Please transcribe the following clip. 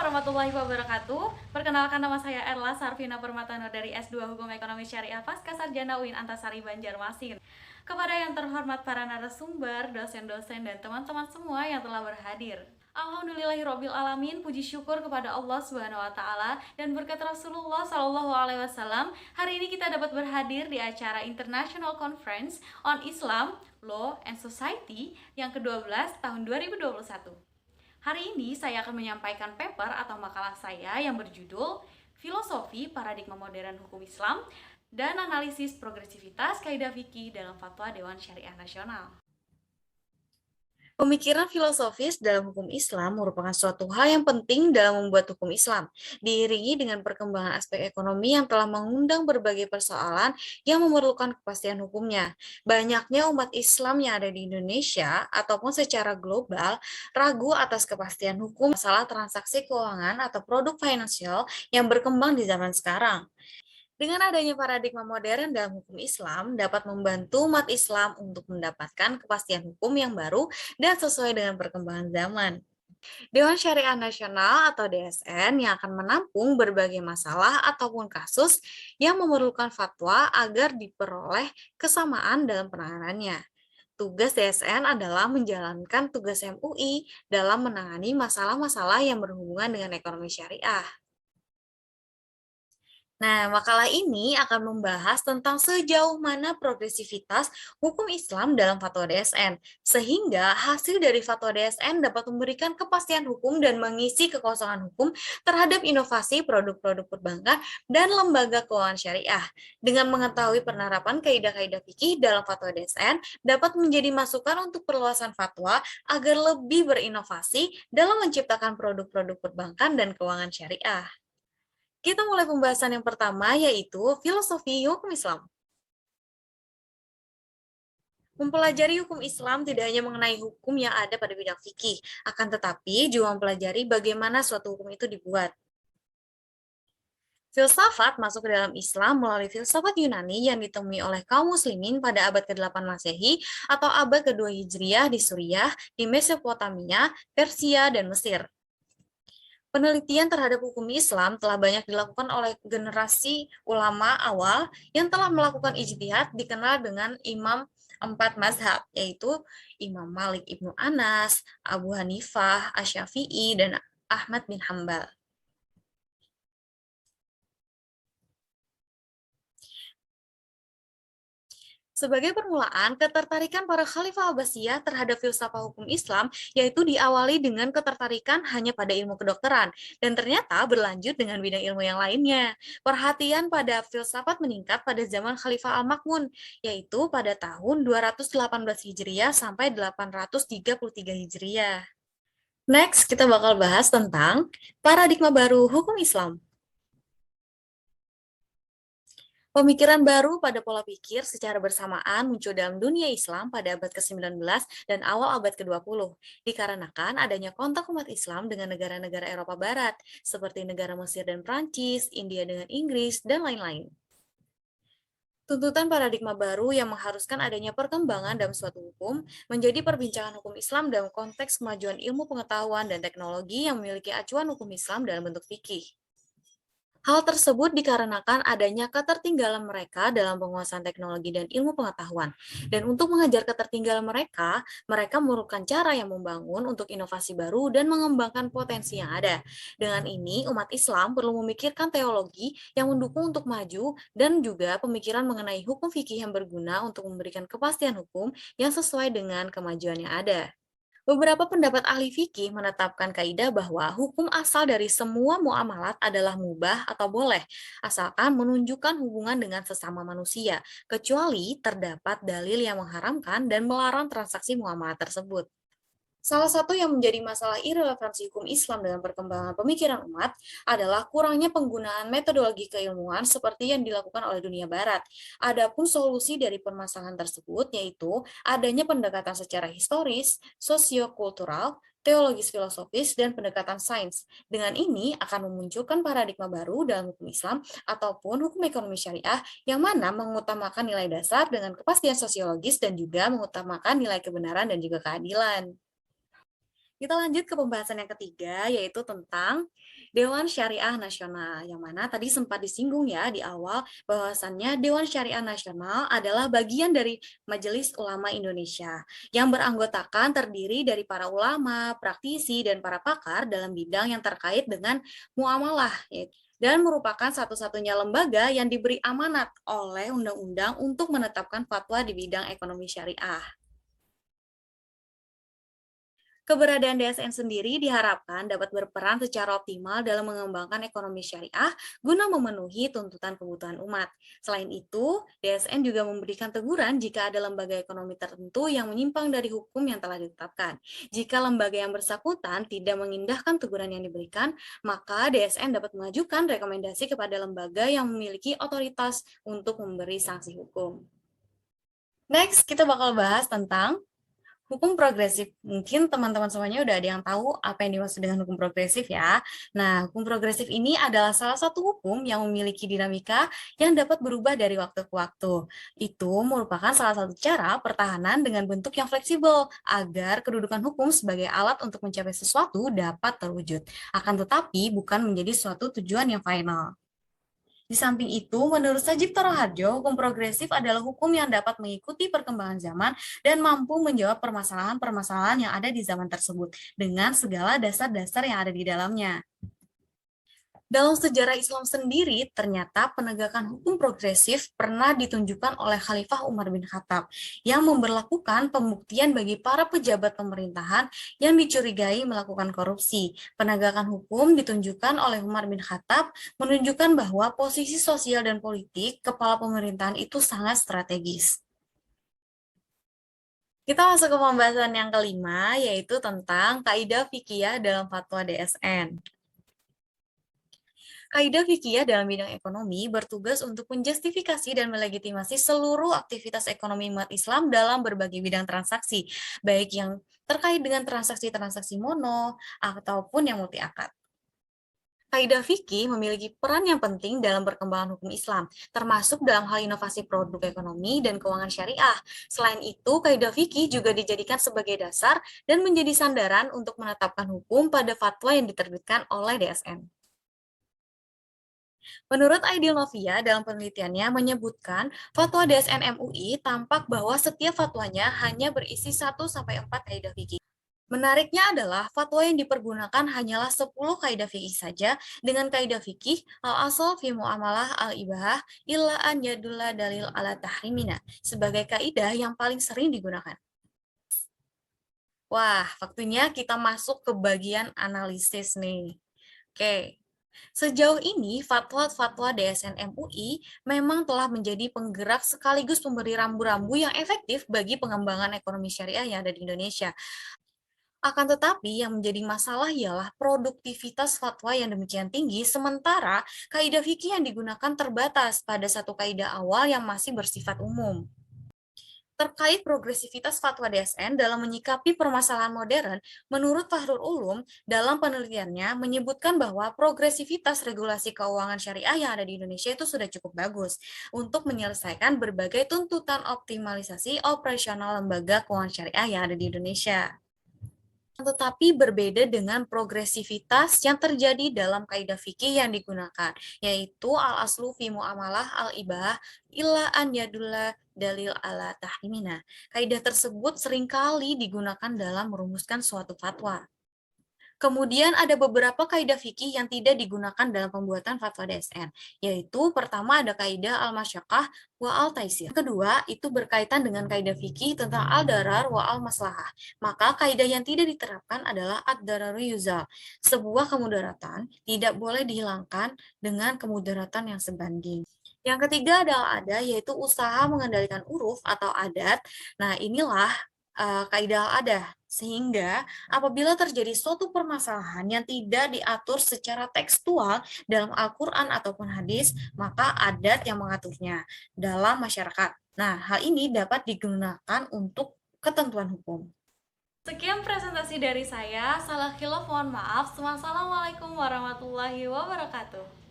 warahmatullahi wabarakatuh. Perkenalkan, nama saya Erla Sarvina Permatano dari S2 Hukum Ekonomi Syariah Pasca Sarjana UIN Antasari Banjarmasin. Kepada yang terhormat para narasumber, dosen-dosen, dan teman-teman semua yang telah berhadir. Alhamdulillahirabbil alamin, puji syukur kepada Allah Subhanahu wa taala dan berkat Rasulullah sallallahu alaihi wasallam, hari ini kita dapat berhadir di acara International Conference on Islam, Law and Society yang ke-12 tahun 2021. Hari ini saya akan menyampaikan paper atau makalah saya yang berjudul Filosofi Paradigma Modern Hukum Islam dan Analisis Progresivitas Kaidah Fikih dalam Fatwa Dewan Syariah Nasional. Pemikiran filosofis dalam hukum Islam merupakan suatu hal yang penting dalam membuat hukum Islam, diiringi dengan perkembangan aspek ekonomi yang telah mengundang berbagai persoalan yang memerlukan kepastian hukumnya. Banyaknya umat Islam yang ada di Indonesia ataupun secara global ragu atas kepastian hukum masalah transaksi keuangan atau produk finansial yang berkembang di zaman sekarang. Dengan adanya paradigma modern dalam hukum Islam, dapat membantu umat Islam untuk mendapatkan kepastian hukum yang baru dan sesuai dengan perkembangan zaman. Dewan Syariah Nasional atau DSN yang akan menampung berbagai masalah ataupun kasus yang memerlukan fatwa agar diperoleh kesamaan dalam penanganannya. Tugas DSN adalah menjalankan tugas MUI dalam menangani masalah-masalah yang berhubungan dengan ekonomi syariah. Nah, makalah ini akan membahas tentang sejauh mana progresivitas hukum Islam dalam fatwa DSN, sehingga hasil dari fatwa DSN dapat memberikan kepastian hukum dan mengisi kekosongan hukum terhadap inovasi produk-produk perbankan dan lembaga keuangan syariah. Dengan mengetahui penerapan kaidah-kaidah fikih dalam fatwa DSN, dapat menjadi masukan untuk perluasan fatwa agar lebih berinovasi dalam menciptakan produk-produk perbankan dan keuangan syariah. Kita mulai pembahasan yang pertama, yaitu filosofi hukum Islam. Mempelajari hukum Islam tidak hanya mengenai hukum yang ada pada bidang fikih, akan tetapi juga mempelajari bagaimana suatu hukum itu dibuat. Filsafat masuk ke dalam Islam melalui filsafat Yunani yang ditemui oleh kaum muslimin pada abad ke-8 Masehi atau abad ke-2 Hijriah di Suriah, di Mesopotamia, Persia, dan Mesir. Penelitian terhadap hukum Islam telah banyak dilakukan oleh generasi ulama awal yang telah melakukan ijtihad dikenal dengan Imam empat mazhab, yaitu Imam Malik Ibnu Anas, Abu Hanifah, Asy-Syafi'i, dan Ahmad bin Hambal. Sebagai permulaan, ketertarikan para khalifah Abbasiyah terhadap filsafat hukum Islam yaitu diawali dengan ketertarikan hanya pada ilmu kedokteran dan ternyata berlanjut dengan bidang ilmu yang lainnya. Perhatian pada filsafat meningkat pada zaman Khalifah Al-Ma'mun, yaitu pada tahun 218 Hijriah sampai 833 Hijriah. Next, kita bakal bahas tentang paradigma baru hukum Islam. Pemikiran baru pada pola pikir secara bersamaan muncul dalam dunia Islam pada abad ke-19 dan awal abad ke-20, dikarenakan adanya kontak umat Islam dengan negara-negara Eropa Barat, seperti negara Mesir dan Prancis, India dengan Inggris, dan lain-lain. Tuntutan paradigma baru yang mengharuskan adanya perkembangan dalam suatu hukum menjadi perbincangan hukum Islam dalam konteks kemajuan ilmu pengetahuan dan teknologi yang memiliki acuan hukum Islam dalam bentuk fikih. Hal tersebut dikarenakan adanya ketertinggalan mereka dalam penguasaan teknologi dan ilmu pengetahuan. Dan untuk mengejar ketertinggalan mereka, mereka memerlukan cara yang membangun untuk inovasi baru dan mengembangkan potensi yang ada. Dengan ini, umat Islam perlu memikirkan teologi yang mendukung untuk maju dan juga pemikiran mengenai hukum fikih yang berguna untuk memberikan kepastian hukum yang sesuai dengan kemajuan yang ada. Beberapa pendapat ahli fikih menetapkan kaidah bahwa hukum asal dari semua muamalat adalah mubah atau boleh, asalkan menunjukkan hubungan dengan sesama manusia, kecuali terdapat dalil yang mengharamkan dan melarang transaksi muamalat tersebut. Salah satu yang menjadi masalah irelevansi hukum Islam dalam perkembangan pemikiran umat adalah kurangnya penggunaan metodologi keilmuan seperti yang dilakukan oleh dunia barat. Adapun solusi dari permasalahan tersebut yaitu adanya pendekatan secara historis, sosiokultural, teologis filosofis, dan pendekatan sains. Dengan ini akan memunculkan paradigma baru dalam hukum Islam ataupun hukum ekonomi syariah yang mana mengutamakan nilai dasar dengan kepastian sosiologis dan juga mengutamakan nilai kebenaran dan juga keadilan. Kita lanjut ke pembahasan yang ketiga, yaitu tentang Dewan Syariah Nasional, yang mana tadi sempat disinggung ya di awal bahwasannya Dewan Syariah Nasional adalah bagian dari Majelis Ulama Indonesia yang beranggotakan terdiri dari para ulama, praktisi, dan para pakar dalam bidang yang terkait dengan muamalah, dan merupakan satu-satunya lembaga yang diberi amanat oleh undang-undang untuk menetapkan fatwa di bidang ekonomi syariah. Keberadaan DSN sendiri diharapkan dapat berperan secara optimal dalam mengembangkan ekonomi syariah guna memenuhi tuntutan kebutuhan umat. Selain itu, DSN juga memberikan teguran jika ada lembaga ekonomi tertentu yang menyimpang dari hukum yang telah ditetapkan. Jika lembaga yang bersangkutan tidak mengindahkan teguran yang diberikan, maka DSN dapat mengajukan rekomendasi kepada lembaga yang memiliki otoritas untuk memberi sanksi hukum. Next, kita bakal bahas tentang hukum progresif. Mungkin teman-teman semuanya udah ada yang tahu apa yang dimaksud dengan hukum progresif ya. Nah, hukum progresif ini adalah salah satu hukum yang memiliki dinamika yang dapat berubah dari waktu ke waktu. Itu merupakan salah satu cara pertahanan dengan bentuk yang fleksibel agar kedudukan hukum sebagai alat untuk mencapai sesuatu dapat terwujud. Akan tetapi bukan menjadi suatu tujuan yang final. Di samping itu, menurut Sajib Toroharjo, hukum progresif adalah hukum yang dapat mengikuti perkembangan zaman dan mampu menjawab permasalahan-permasalahan yang ada di zaman tersebut dengan segala dasar-dasar yang ada di dalamnya. Dalam sejarah Islam sendiri, ternyata penegakan hukum progresif pernah ditunjukkan oleh Khalifah Umar bin Khattab yang memberlakukan pembuktian bagi para pejabat pemerintahan yang dicurigai melakukan korupsi. Penegakan hukum ditunjukkan oleh Umar bin Khattab menunjukkan bahwa posisi sosial dan politik kepala pemerintahan itu sangat strategis. Kita masuk ke pembahasan yang kelima, yaitu tentang kaidah fikih dalam fatwa DSN. Kaidah fikih dalam bidang ekonomi bertugas untuk menjustifikasi dan melegitimasi seluruh aktivitas ekonomi umat Islam dalam berbagai bidang transaksi, baik yang terkait dengan transaksi-transaksi mono ataupun yang multi akad. Kaidah fikih memiliki peran yang penting dalam perkembangan hukum Islam, termasuk dalam hal inovasi produk ekonomi dan keuangan syariah. Selain itu, kaidah fikih juga dijadikan sebagai dasar dan menjadi sandaran untuk menetapkan hukum pada fatwa yang diterbitkan oleh DSN. Menurut Aidil Novia, dalam penelitiannya menyebutkan, fatwa DSN MUI tampak bahwa setiap fatwanya hanya berisi 1-4 kaidah fikih. Menariknya adalah fatwa yang dipergunakan hanyalah 10 kaidah fikih saja dengan kaidah fikih al-asal fi muamalah al-ibahah illa an yadulla dalil ala tahrimina sebagai kaidah yang paling sering digunakan. Wah, waktunya kita masuk ke bagian analisis nih. Oke. Sejauh ini, fatwa-fatwa DSN MUI memang telah menjadi penggerak sekaligus pemberi rambu-rambu yang efektif bagi pengembangan ekonomi syariah yang ada di Indonesia. Akan tetapi, yang menjadi masalah ialah produktivitas fatwa yang demikian tinggi, sementara kaidah fikih yang digunakan terbatas pada satu kaidah awal yang masih bersifat umum. Terkait progresivitas fatwa DSN dalam menyikapi permasalahan modern, menurut Fahrul Ulum, dalam penelitiannya menyebutkan bahwa progresivitas regulasi keuangan syariah yang ada di Indonesia itu sudah cukup bagus untuk menyelesaikan berbagai tuntutan optimalisasi operasional lembaga keuangan syariah yang ada di Indonesia. Tetapi berbeda dengan progresivitas yang terjadi dalam kaidah fikih yang digunakan, yaitu al-aslu fi muamalah al-ibah illa an yadulla dalil ala tahrimina. Kaidah tersebut seringkali digunakan dalam merumuskan suatu fatwa. Kemudian ada beberapa kaidah fikih yang tidak digunakan dalam pembuatan fatwa DSN, yaitu pertama ada kaidah al-masyaqqah wa al-taisir. Kedua, itu berkaitan dengan kaidah fikih tentang al-darar wa al-maslahah. Maka kaidah yang tidak diterapkan adalah ad-dararu yuzal. Sebuah kemudaratan tidak boleh dihilangkan dengan kemudaratan yang sebanding. Yang ketiga adalah yaitu usaha mengendalikan uruf atau adat. Nah, inilah kaidah al-adah. Sehingga apabila terjadi suatu permasalahan yang tidak diatur secara tekstual dalam Al-Quran ataupun hadis, maka adat yang mengaturnya dalam masyarakat. Nah, hal ini dapat digunakan untuk ketentuan hukum. Sekian presentasi dari saya. Salah khilaf mohon maaf. Wassalamualaikum warahmatullahi wabarakatuh.